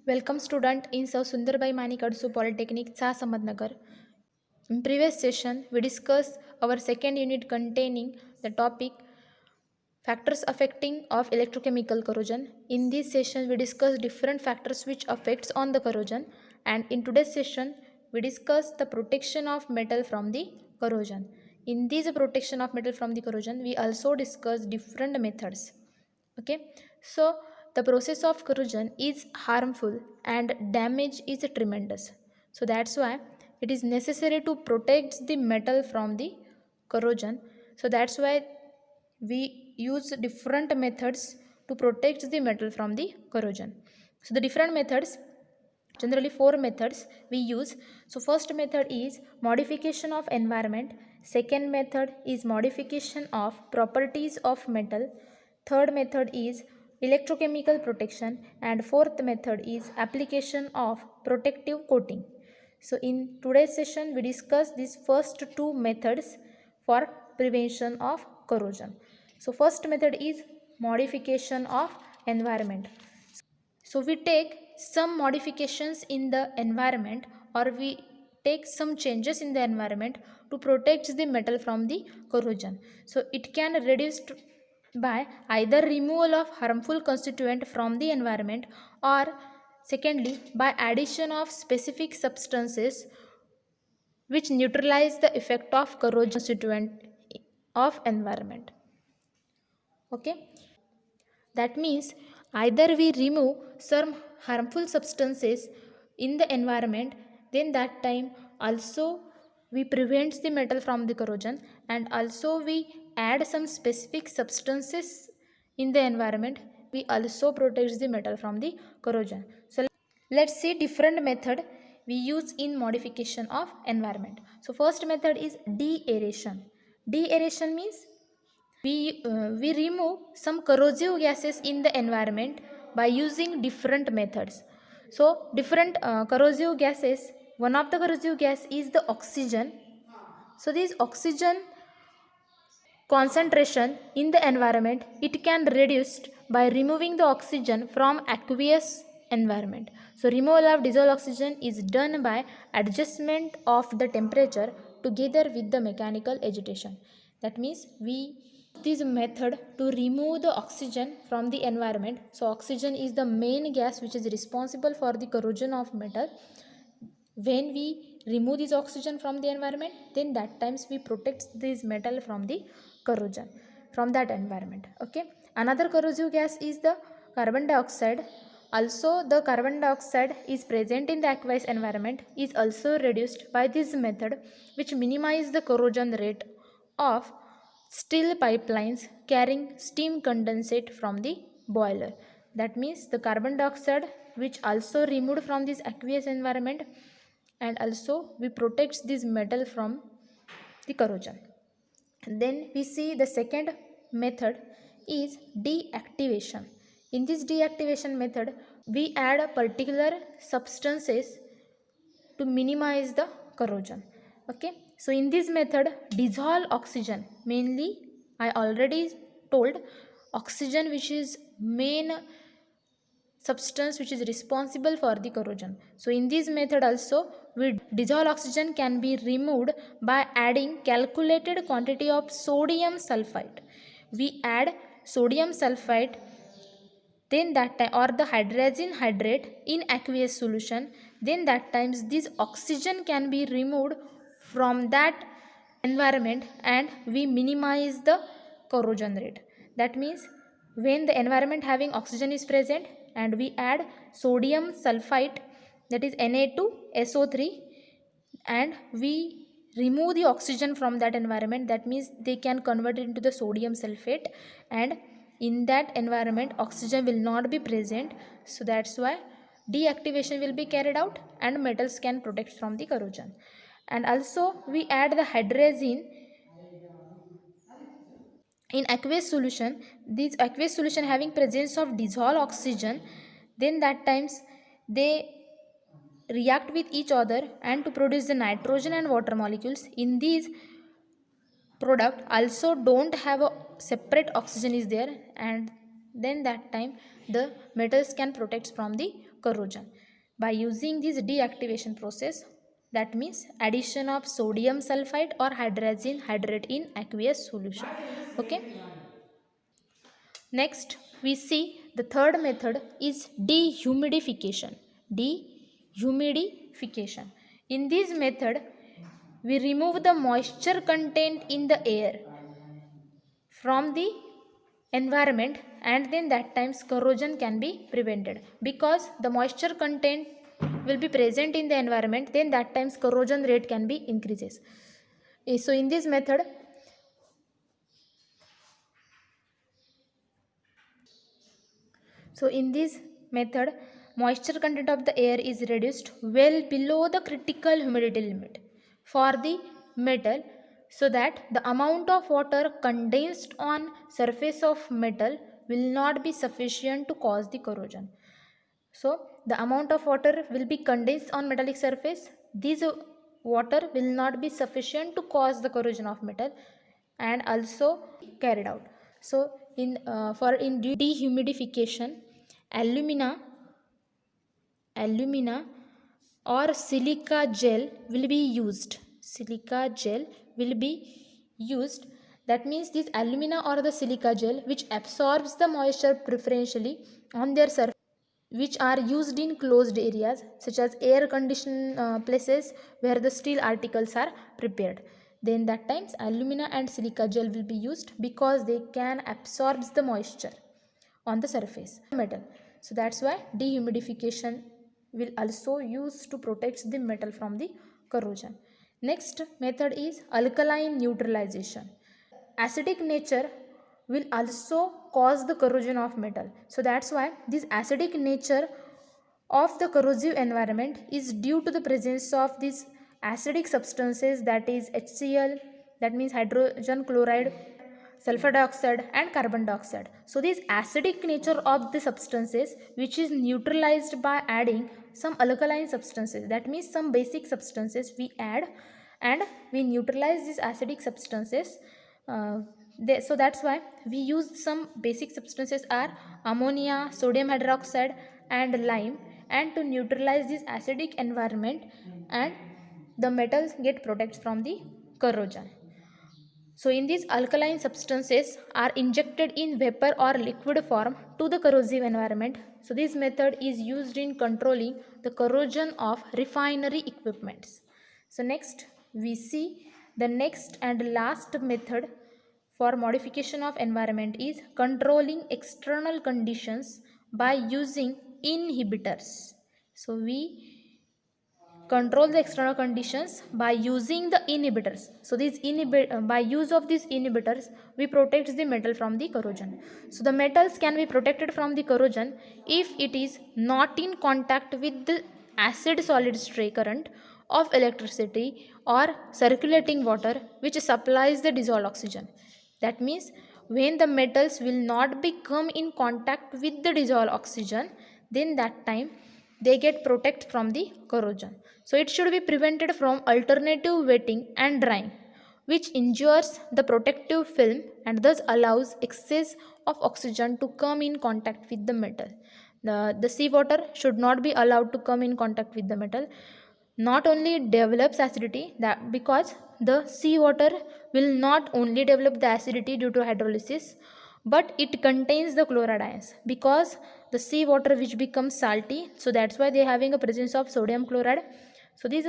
Welcome student in Sir Sundarbai Manikadsu Polytechnic, Sahamadnagar. In previous session, we discussed our second unit containing the topic factors affecting of electrochemical corrosion. In this session, we discuss different factors which affects on the corrosion, and in today's session, we discuss the protection of metal from the corrosion. In this protection of metal from the corrosion, we also discuss different methods. Okay, so the process of corrosion is harmful and damage is tremendous, so that's why it is necessary to protect the metal from the corrosion. So that's why we use different methods to protect the metal from the corrosion. So the different methods, generally four methods we use. So first method is modification of environment, second method is modification of properties of metal, third method is electrochemical protection, and fourth method is application of protective coating. So in today's session we discuss these first two methods for prevention of corrosion. So first method is modification of environment. So we take some modifications in the environment, or we take some changes in the environment to protect the metal from the corrosion. So it can reduce by either removal of harmful constituent from the environment, or secondly by addition of specific substances which neutralize the effect of corrosion constituent of environment. Okay, that means either we remove some harmful substances in the environment, then that time also we prevent the metal from the corrosion, and also we add some specific substances in the environment, we also protect the metal from the corrosion. So let's see different method we use in modification of environment. So first method is de-aeration. De-aeration means we remove some corrosive gases in the environment by using different methods. So different corrosive gases, one of the corrosive gas is the oxygen. So this oxygen concentration in the environment, it can reduced by removing the oxygen from aqueous environment. So removal of dissolved oxygen is done by adjustment of the temperature together with the mechanical agitation. That means we this method to remove the oxygen from the environment. So oxygen is the main gas which is responsible for the corrosion of metal. When we remove this oxygen from the environment, then that times we protect this metal from the corrosion from that environment. Okay, another corrosive gas is the carbon dioxide. Also the carbon dioxide is present in the aqueous environment, is also reduced by this method, which minimize the corrosion rate of steel pipelines carrying steam condensate from the boiler. That means the carbon dioxide which also removed from this aqueous environment, and also we protect this metal from the corrosion. And then we see the second method is deactivation. In this deactivation method, we add a particular substances to minimize the corrosion. Okay, so in this method dissolve oxygen, mainly I already told oxygen which is main substance which is responsible for the corrosion. So in this method also we dissolved oxygen can be removed by adding calculated quantity of sodium sulfite. We add sodium sulfite, then that time, or the hydrogen hydrate in aqueous solution, then that times this oxygen can be removed from that environment and we minimize the corrosion rate. That means when the environment having oxygen is present and we add sodium sulfite, that is Na2SO3, and we remove the oxygen from that environment, that means they can convert it into the sodium sulfate, and in that environment oxygen will not be present. So that's why deactivation will be carried out and metals can protect from the corrosion. And also we add the hydrazine in aqueous solution. This aqueous solution having presence of dissolved oxygen, then that times they react with each other and to produce the nitrogen and water molecules. In these product also don't have a separate oxygen is there, and then that time the metals can protect from the corrosion. by using this deactivation process, that means addition of sodium sulfide or hydrazine hydrate in aqueous solution. Okay. Next, we see the third method is dehumidification. Dehumidification. In this method, we remove the moisture content in the air from the environment, and then that times corrosion can be prevented, because the moisture content will be present in the environment, then that times corrosion rate can be increases. So in this method, moisture content of the air is reduced well below the critical humidity limit for the metal, so that the amount of water condensed on surface of metal will not be sufficient to cause the corrosion. So the amount of water will be condensed on metallic surface. This water will not be sufficient to cause the corrosion of metal and also carried out. So in dehumidification, alumina or silica gel will be used. Silica gel will be used. That means this alumina or the silica gel which absorbs the moisture preferentially on their surface, which are used in closed areas such as air conditioned places where the steel articles are prepared. Then that times alumina and silica gel will be used because they can absorb the moisture on the surface metal. So that's why dehumidification will also use to protect the metal from the corrosion. Next method is alkaline neutralization. Acidic nature will also cause the corrosion of metal. So that's why this acidic nature of the corrosive environment is due to the presence of these acidic substances, that is HCl, that means hydrogen chloride, sulfur dioxide and carbon dioxide. So this acidic nature of the substances which is neutralized by adding some alkaline substances, that means some basic substances we add and we neutralize these acidic substances. So that's why we use some basic substances are ammonia, sodium hydroxide and lime, and to neutralize this acidic environment, and the metals get protected from the corrosion. So in these alkaline substances are injected in vapor or liquid form to the corrosive environment. So this method is used in controlling the corrosion of refinery equipments. So next we see the next and last method for modification of environment is controlling external conditions by using inhibitors. So we control the external conditions by using the inhibitors. So these by use of these inhibitors we protect the metal from the corrosion. So the metals can be protected from the corrosion if it is not in contact with the acid solid stray current of electricity or circulating water which supplies the dissolved oxygen. That means when the metals will not become in contact with the dissolved oxygen, then that time they get protect from the corrosion. So it should be prevented from alternative wetting and drying, which injures the protective film and thus allows excess of oxygen to come in contact with the metal. The seawater should not be allowed to come in contact with the metal. Not only develops acidity, that because the seawater will not only develop the acidity due to hydrolysis, but it contains the chloride ions, because the seawater which becomes salty, so that's why they are having a presence of sodium chloride. So this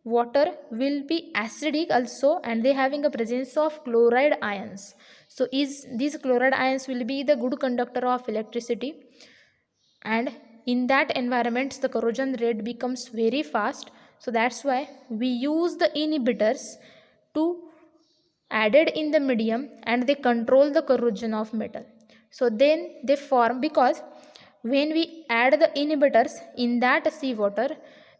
water will be acidic also, and they having a presence of chloride ions. So these chloride ions will be the good conductor of electricity, and in that environment the corrosion rate becomes very fast. So that's why we use the inhibitors to added in the medium, and they control the corrosion of metal. So then they form, because when we add the inhibitors in that seawater,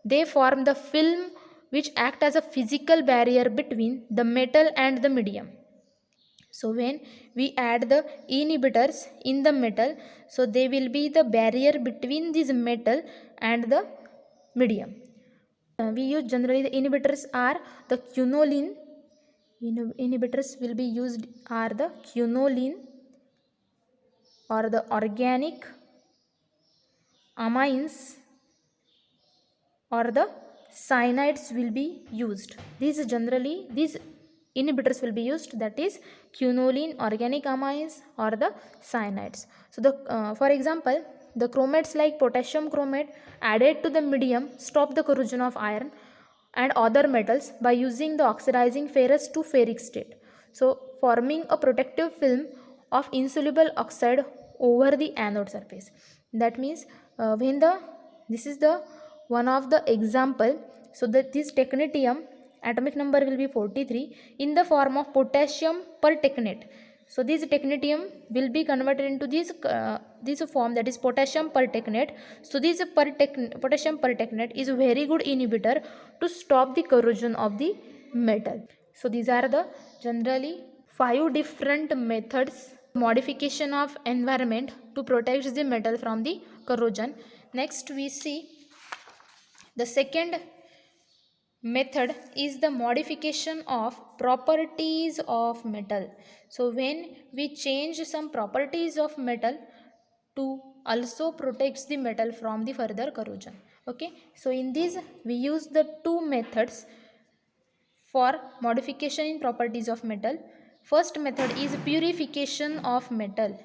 they form the film which act as a physical barrier between the metal and the medium. So when we add the inhibitors in the metal, so they will be the barrier between this metal and the medium. We use generally the inhibitors are the quinoline. Inhibitors will be used are the quinoline or the organic amines or the cyanides will be used. These inhibitors will be used, that is quinoline, organic amines, or the cyanides. So for example, the chromates like potassium chromate added to the medium stop the corrosion of iron and other metals by using the oxidizing ferrous to ferric state, so forming a protective film of insoluble oxide over the anode surface. That means when the this is the one of the example. So that this technetium atomic number will be 43 in the form of potassium pertechnate. So this technetium will be converted into this form, that is potassium pertechnate. So this potassium pertechnate is a very good inhibitor to stop the corrosion of the metal. So these are the generally 5 different methods modification of environment to protect the metal from the corrosion. Next we see the second method is the modification of properties of metal. So when we change some properties of metal to also protects the metal from the further corrosion. Okay, so in this we use the two methods for modification in properties of metal. First method is purification of metal.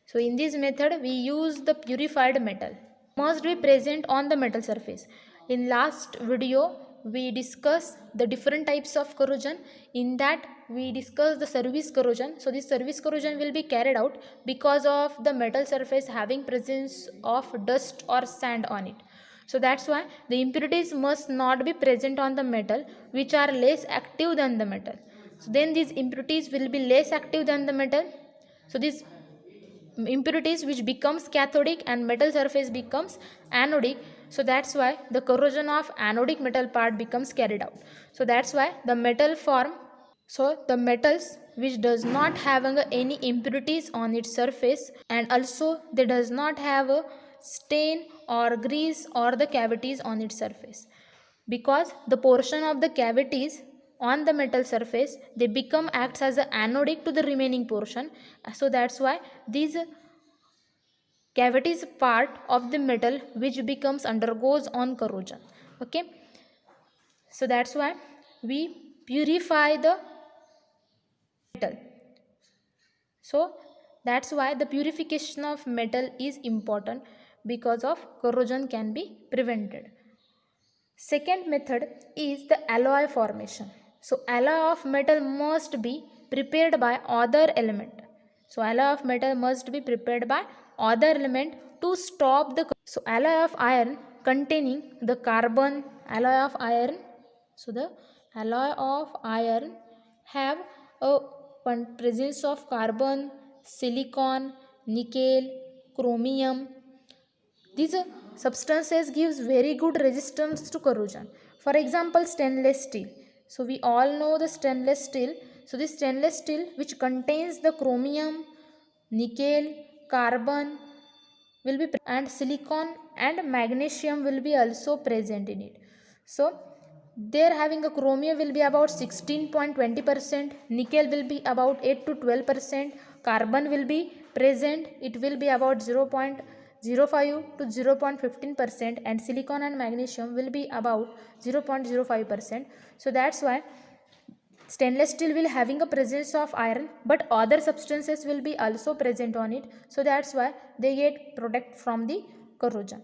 So in this method we use the purified metal must be present on the metal surface. In last video we discussed the different types of corrosion. In that we discussed the service corrosion. So this service corrosion will be carried out because of the metal surface having presence of dust or sand on it. So that's why the impurities must not be present on the metal which are less active than the metal. So then these impurities will be less active than the metal. So these impurities which becomes cathodic and metal surface becomes anodic. So that's why the corrosion of anodic metal part becomes carried out. So that's why the metal form. So the metals which does not have any impurities on its surface, and also they does not have a stain or grease or the cavities on its surface, because the portion of the cavities on the metal surface they become acts as a anodic to the remaining portion. So that's why these cavities part of the metal which becomes undergoes on corrosion. Okay, so that's why we purify the metal. So that's why the purification of metal is important, because of corrosion can be prevented. Second method is the alloy formation. So alloy of metal must be prepared by other element. So alloy of metal must be prepared by other element to stop the. So alloy of iron containing the carbon alloy of iron. So the alloy of iron have a presence of carbon, silicon, nickel, chromium. These substances gives very good resistance to corrosion. For example, stainless steel. So we all know the stainless steel. So this stainless steel which contains the chromium, nickel, carbon will be and silicon and magnesium will be also present in it. So there having a chromium will be about 16.20%, nickel will be about 8 to 12%, carbon will be present, it will be about 0.05 to 0.15%, and silicon and magnesium will be about 0.05%. So that's why stainless steel will having a presence of iron, but other substances will be also present on it. So that's why they get protect from the corrosion.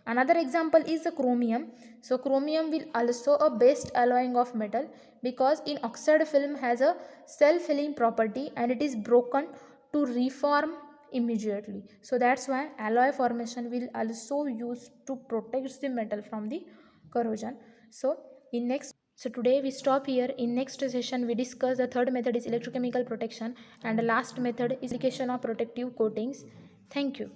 Another example is the chromium. So chromium will also a best alloying of metal, because in oxide film has a self-healing property and it is broken to reform immediately. So that's why alloy formation will also use to protect the metal from the corrosion. So today we stop here. In next session we discuss the third method is electrochemical protection, and the last method is application of protective coatings. Thank you.